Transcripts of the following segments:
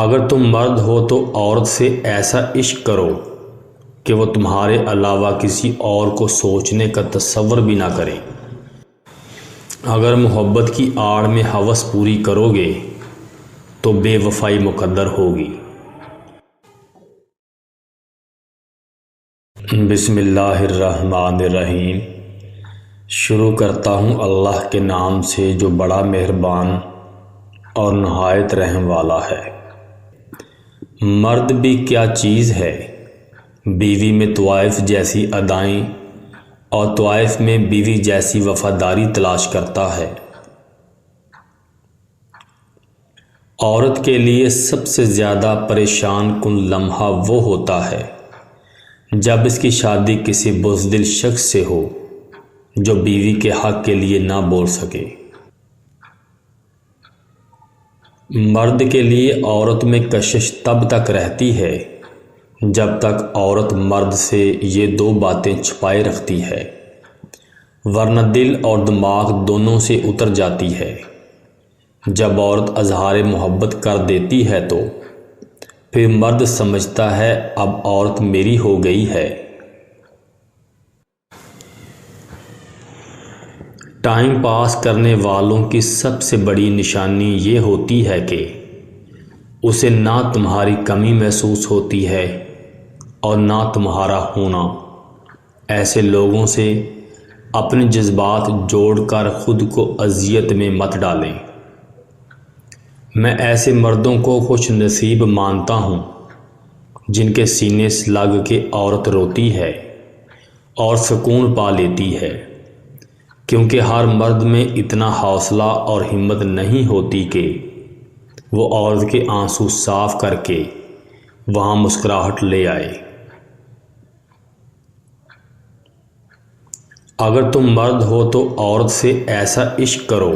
اگر تم مرد ہو تو عورت سے ایسا عشق کرو کہ وہ تمہارے علاوہ کسی اور کو سوچنے کا تصور بھی نہ کرے۔ اگر محبت کی آڑ میں ہوس پوری کرو گے تو بے وفائی مقدر ہوگی۔ بسم اللہ الرحمن الرحیم۔ شروع کرتا ہوں اللہ کے نام سے جو بڑا مہربان اور نہایت رحم والا ہے۔ مرد بھی کیا چیز ہے، بیوی میں طوائف جیسی ادائیں اور طوائف میں بیوی جیسی وفاداری تلاش کرتا ہے۔ عورت کے لیے سب سے زیادہ پریشان کن لمحہ وہ ہوتا ہے جب اس کی شادی کسی بزدل شخص سے ہو جو بیوی کے حق کے لیے نہ بول سکے۔ مرد کے لیے عورت میں کشش تب تک رہتی ہے جب تک عورت مرد سے یہ دو باتیں چھپائے رکھتی ہے، ورنہ دل اور دماغ دونوں سے اتر جاتی ہے۔ جب عورت اظہار محبت کر دیتی ہے تو پھر مرد سمجھتا ہے اب عورت میری ہو گئی ہے۔ ٹائم پاس کرنے والوں کی سب سے بڑی نشانی یہ ہوتی ہے کہ اسے نہ تمہاری کمی محسوس ہوتی ہے اور نہ تمہارا ہونا۔ ایسے لوگوں سے اپنے جذبات جوڑ کر خود کو اذیت میں مت ڈالیں۔ میں ایسے مردوں کو خوش نصیب مانتا ہوں جن کے سینے سے لگ کے عورت روتی ہے اور سکون پا لیتی ہے، کیونکہ ہر مرد میں اتنا حوصلہ اور ہمت نہیں ہوتی کہ وہ عورت کے آنسو صاف کر کے وہاں مسکراہٹ لے آئے۔ اگر تم مرد ہو تو عورت سے ایسا عشق کرو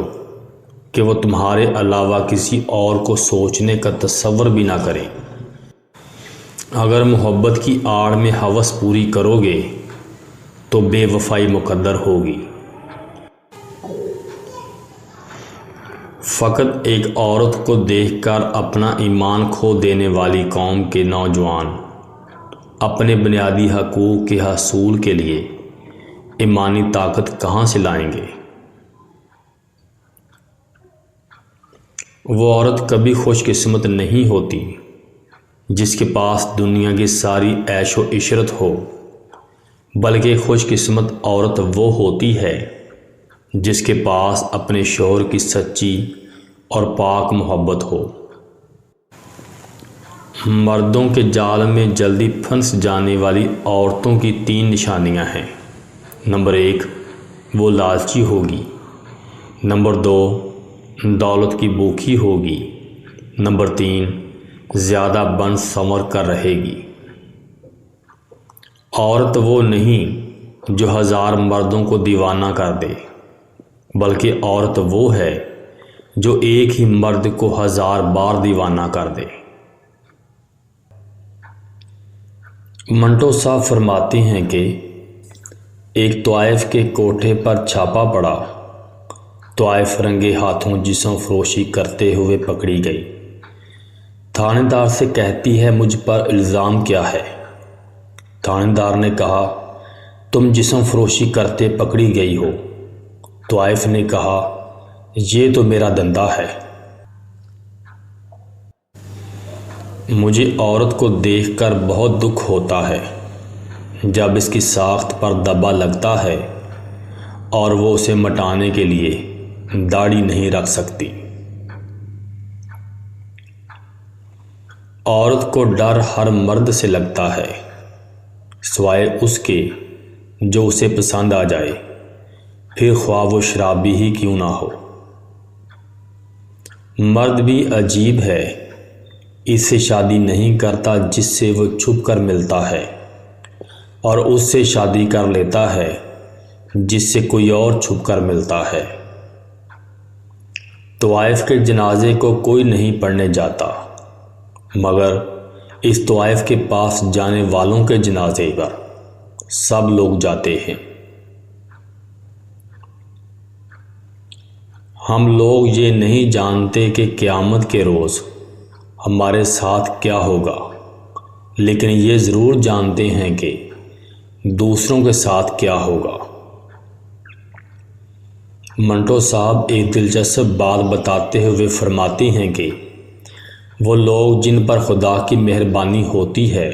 کہ وہ تمہارے علاوہ کسی اور کو سوچنے کا تصور بھی نہ کرے۔ اگر محبت کی آڑ میں ہوس پوری کرو گے تو بے وفائی مقدر ہوگی۔ فقط ایک عورت کو دیکھ کر اپنا ایمان کھو دینے والی قوم کے نوجوان اپنے بنیادی حقوق کے حصول کے لیے ایمانی طاقت کہاں سے لائیں گے؟ وہ عورت کبھی خوش قسمت نہیں ہوتی جس کے پاس دنیا کی ساری عیش و عشرت ہو، بلکہ خوش قسمت عورت وہ ہوتی ہے جس کے پاس اپنے شوہر کی سچی اور پاک محبت ہو۔ مردوں کے جال میں جلدی پھنس جانے والی عورتوں کی 3 نشانیاں ہیں۔ نمبر 1، وہ لالچی ہوگی۔ نمبر 2، دولت کی بھوکی ہوگی۔ نمبر 3، زیادہ بن سنور کر رہے گی۔ عورت وہ نہیں جو 1000 مردوں کو دیوانہ کر دے، بلکہ عورت وہ ہے جو ایک ہی مرد کو 1000 بار دیوانہ کر دے۔ منٹو صاحب فرماتے ہیں کہ ایک طوائف کے کوٹھے پر چھاپا پڑا۔ طوائف رنگے ہاتھوں جسم فروشی کرتے ہوئے پکڑی گئی۔ تھانے دار سے کہتی ہے مجھ پر الزام کیا ہے؟ تھانے دار نے کہا تم جسم فروشی کرتے پکڑی گئی ہو۔ طوائف نے کہا یہ تو میرا دھندا ہے۔ مجھے عورت کو دیکھ کر بہت دکھ ہوتا ہے جب اس کی ساخت پر دبا لگتا ہے اور وہ اسے مٹانے کے لیے داڑھی نہیں رکھ سکتی۔ عورت کو ڈر ہر مرد سے لگتا ہے سوائے اس کے جو اسے پسند آ جائے، پھر خواہ وہ شرابی ہی کیوں نہ ہو۔ مرد بھی عجیب ہے، اس سے شادی نہیں کرتا جس سے وہ چھپ کر ملتا ہے، اور اس سے شادی کر لیتا ہے جس سے کوئی اور چھپ کر ملتا ہے۔ طوائف کے جنازے کو کوئی نہیں پڑھنے جاتا، مگر اس طوائف کے پاس جانے والوں کے جنازے پر سب لوگ جاتے ہیں۔ ہم لوگ یہ نہیں جانتے کہ قیامت کے روز ہمارے ساتھ کیا ہوگا، لیکن یہ ضرور جانتے ہیں کہ دوسروں کے ساتھ کیا ہوگا۔ منٹو صاحب ایک دلچسپ بات بتاتے ہوئے فرماتے ہیں کہ وہ لوگ جن پر خدا کی مہربانی ہوتی ہے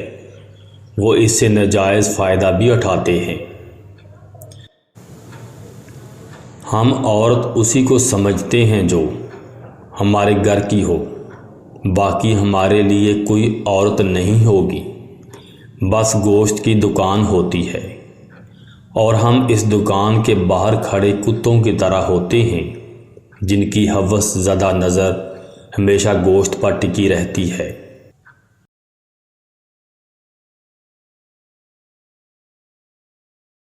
وہ اس سے ناجائز فائدہ بھی اٹھاتے ہیں۔ ہم عورت اسی کو سمجھتے ہیں جو ہمارے گھر کی ہو، باقی ہمارے لیے کوئی عورت نہیں ہوگی، بس گوشت کی دکان ہوتی ہے اور ہم اس دکان کے باہر کھڑے کتوں کی طرح ہوتے ہیں جن کی ہوس زدہ نظر ہمیشہ گوشت پر ٹکی رہتی ہے۔